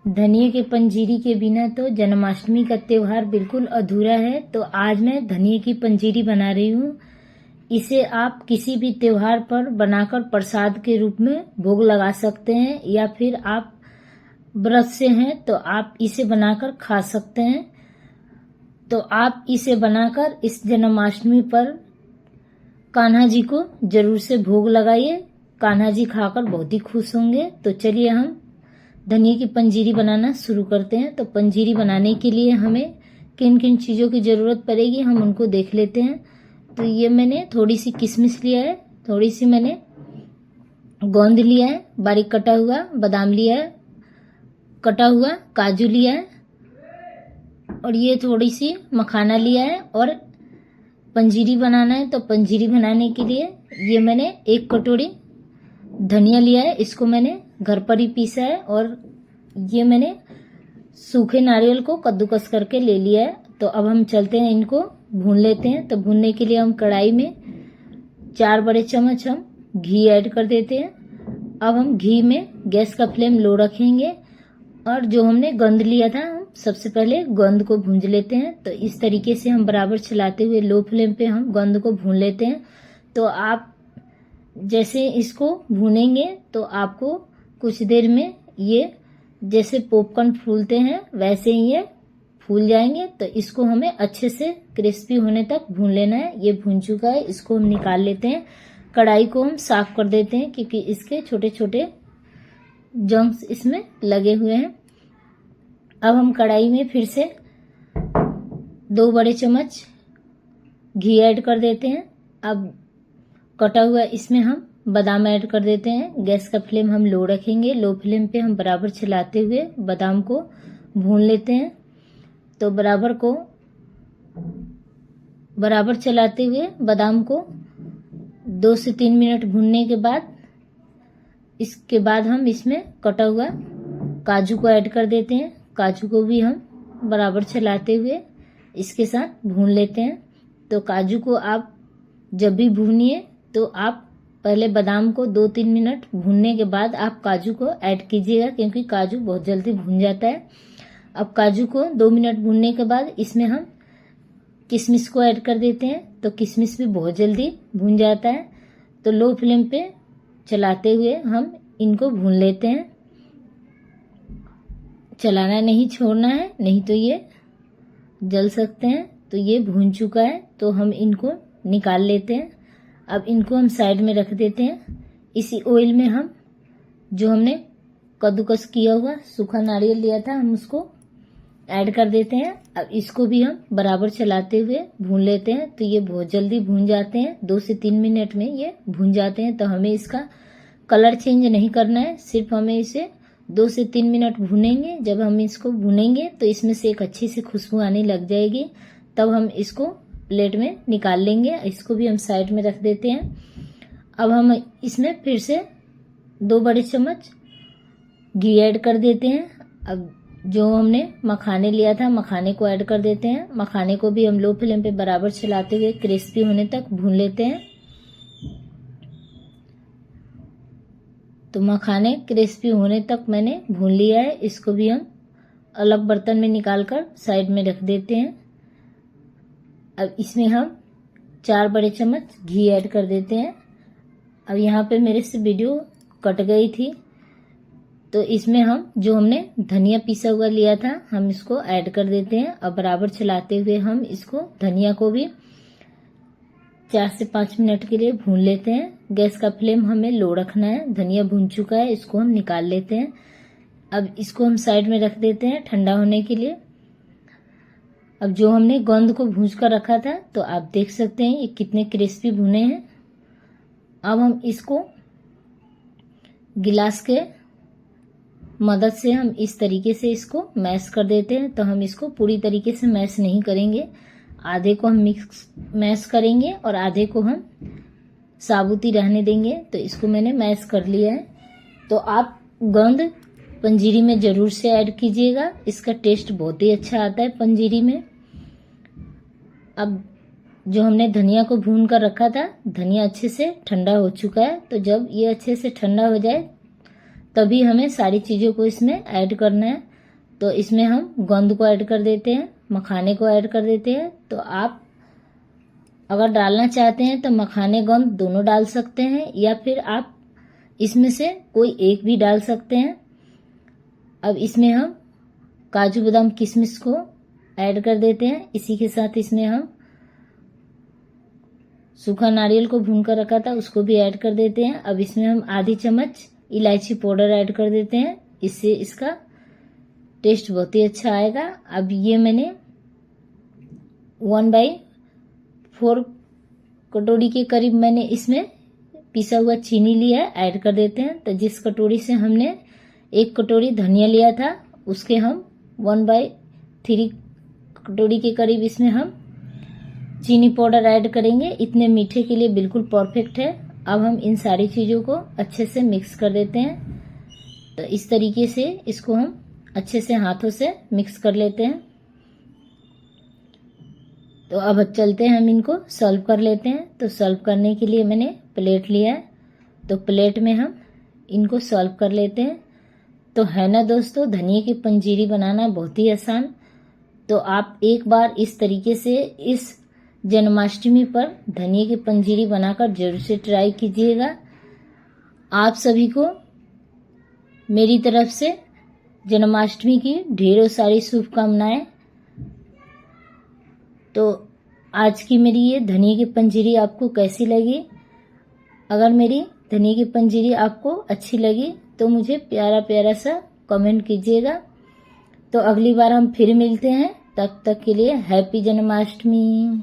धनिये के पंजीरी के बिना तो जन्माष्टमी का त्योहार बिल्कुल अधूरा है। तो आज मैं धनिये की पंजीरी बना रही हूँ। इसे आप किसी भी त्योहार पर बनाकर प्रसाद के रूप में भोग लगा सकते हैं, या फिर आप व्रत से हैं तो आप इसे बनाकर खा सकते हैं। तो आप इसे बनाकर इस जन्माष्टमी पर कान्हा जी को जरूर से भोग लगाइए। कान्हा जी खाकर बहुत ही खुश होंगे। तो चलिए हम धनिये की पंजीरी बनाना शुरू करते हैं। तो पंजीरी बनाने के लिए हमें किन किन चीज़ों की ज़रूरत पड़ेगी हम उनको देख लेते हैं। तो ये मैंने थोड़ी सी किशमिश लिया है, थोड़ी सी मैंने गोंद लिया है, बारीक कटा हुआ बादाम लिया है, कटा हुआ काजू लिया है, और ये थोड़ी सी मखाना लिया है। और पंजीरी बनाना है तो पंजीरी बनाने के लिए ये मैंने 1 कटोरी धनिया लिया है, इसको मैंने घर पर ही पीसा है। और ये मैंने सूखे नारियल को कद्दूकस करके ले लिया है। तो अब हम चलते हैं, इनको भून लेते हैं। तो भूनने के लिए हम कढ़ाई में 4 बड़े चम्मच हम घी ऐड कर देते हैं। अब हम घी में गैस का फ्लेम लो रखेंगे, और जो हमने गोंद लिया था हम सबसे पहले गोंद को भूंज लेते हैं। तो इस तरीके से हम बराबर चलाते हुए लो फ्लेम पे हम गोंद को भून लेते हैं। तो आप जैसे इसको भूनेंगे तो आपको कुछ देर में ये जैसे पॉपकॉर्न फूलते हैं वैसे ही ये फूल जाएंगे। तो इसको हमें अच्छे से क्रिस्पी होने तक भून लेना है। ये भून चुका है, इसको हम निकाल लेते हैं। कढ़ाई को हम साफ कर देते हैं क्योंकि इसके छोटे छोटे जंक्स इसमें लगे हुए हैं। अब हम कढ़ाई में फिर से 2 बड़े चम्मच घी ऐड कर देते हैं। अब कटा हुआ इसमें हम बादाम ऐड कर देते हैं। गैस का फ्लेम हम लो रखेंगे, लो फ्लेम पे हम बराबर चलाते हुए बादाम को भून लेते हैं। तो बराबर चलाते हुए बादाम को 2 से 3 मिनट भूनने के बाद इसके बाद हम इसमें कटा हुआ काजू को ऐड कर देते हैं। काजू को भी हम बराबर चलाते हुए इसके साथ भून लेते हैं। तो काजू को आप जब भी भूनिए तो आप पहले बादाम को 2-3 मिनट भूनने के बाद आप काजू को ऐड कीजिएगा, क्योंकि काजू बहुत जल्दी भून जाता है। अब काजू को 2 मिनट भूनने के बाद इसमें हम किशमिश को ऐड कर देते हैं। तो किशमिश भी बहुत जल्दी भून जाता है। तो लो फ्लेम पे चलाते हुए हम इनको भून लेते हैं। चलाना नहीं छोड़ना है, नहीं तो ये जल सकते हैं। तो ये भून चुका है, तो हम इनको निकाल लेते हैं। अब इनको हम साइड में रख देते हैं। इसी ऑयल में हम जो हमने कद्दूकस किया हुआ सूखा नारियल लिया था हम उसको ऐड कर देते हैं। अब इसको भी हम बराबर चलाते हुए भून लेते हैं। तो ये बहुत जल्दी भून जाते हैं, 2 से 3 मिनट में ये भून जाते हैं। तो हमें इसका कलर चेंज नहीं करना है, सिर्फ हमें इसे 2 से 3 मिनट भूनेंगे। जब हम इसको भूनेंगे तो इसमें से एक अच्छी सी खुशबू आने लग जाएगी, तब हम इसको प्लेट में निकाल लेंगे। इसको भी हम साइड में रख देते हैं। अब हम इसमें फिर से 2 बड़े चम्मच घी ऐड कर देते हैं। अब जो हमने मखाने लिया था मखाने को ऐड कर देते हैं। मखाने को भी हम लो फ्लेम पे बराबर चलाते हुए क्रिस्पी होने तक भून लेते हैं। तो मखाने क्रिस्पी होने तक मैंने भून लिया है। इसको भी हम अलग बर्तन में निकालकर साइड में रख देते हैं। अब इसमें हम 4 बड़े चम्मच घी ऐड कर देते हैं। अब यहाँ पे मेरे से वीडियो कट गई थी, तो इसमें हम जो हमने धनिया पिसा हुआ लिया था हम इसको ऐड कर देते हैं। अब बराबर चलाते हुए हम इसको धनिया को भी 4 से 5 मिनट के लिए भून लेते हैं। गैस का फ्लेम हमें लो रखना है। धनिया भून चुका है, इसको हम निकाल लेते हैं। अब इसको हम साइड में रख देते हैं ठंडा होने के लिए। अब जो हमने गोंद को भूंज कर रखा था तो आप देख सकते हैं ये कितने क्रिस्पी भुने हैं। अब हम इसको गिलास के मदद से हम इस तरीके से इसको मैश कर देते हैं। तो हम इसको पूरी तरीके से मैश नहीं करेंगे, आधे को हम मैश करेंगे और आधे को हम साबुती रहने देंगे। तो इसको मैंने मैश कर लिया है। तो आप गोंद पंजीरी में ज़रूर से ऐड कीजिएगा, इसका टेस्ट बहुत ही अच्छा आता है पंजीरी में। अब जो हमने धनिया को भून कर रखा था, धनिया अच्छे से ठंडा हो चुका है। तो जब ये अच्छे से ठंडा हो जाए तभी हमें सारी चीज़ों को इसमें ऐड करना है। तो इसमें हम गोंद को ऐड कर देते हैं, मखाने को ऐड कर देते हैं। तो आप अगर डालना चाहते हैं तो मखाने गोंद दोनों डाल सकते हैं, या फिर आप इसमें से कोई एक भी डाल सकते हैं। अब इसमें हम काजू बादाम किशमिश को ऐड कर देते हैं। इसी के साथ इसमें हम सूखा नारियल को भून कर रखा था उसको भी ऐड कर देते हैं। अब इसमें हम आधी चम्मच इलायची पाउडर ऐड कर देते हैं, इससे इसका टेस्ट बहुत ही अच्छा आएगा। अब ये मैंने 1/4 कटोरी के करीब मैंने इसमें पिसा हुआ चीनी लिया है, ऐड कर देते हैं। तो जिस कटोरी से हमने 1 कटोरी धनिया लिया था उसके हम 1/3 कटोरी के करीब इसमें हम चीनी पाउडर ऐड करेंगे। इतने मीठे के लिए बिल्कुल परफेक्ट है। अब हम इन सारी चीज़ों को अच्छे से मिक्स कर देते हैं। तो इस तरीके से इसको हम अच्छे से हाथों से मिक्स कर लेते हैं। तो अब चलते हैं हम इनको सर्व कर लेते हैं। तो सर्व करने के लिए मैंने प्लेट लिया है, तो प्लेट में हम इनको सर्व कर लेते हैं। तो है ना दोस्तों, धनिए की पंजीरी बनाना बहुत ही आसान। तो आप एक बार इस तरीके से इस जन्माष्टमी पर धनिए की पंजीरी बनाकर जरूर से ट्राई कीजिएगा। आप सभी को मेरी तरफ से जन्माष्टमी की ढेरों सारी शुभकामनाएं। तो आज की मेरी ये धनिए की पंजीरी आपको कैसी लगी? अगर मेरी धनिए की पंजीरी आपको अच्छी लगी तो मुझे प्यारा प्यारा सा कमेंट कीजिएगा। तो अगली बार हम फिर मिलते हैं, तब तक के लिए हैप्पी जन्माष्टमी।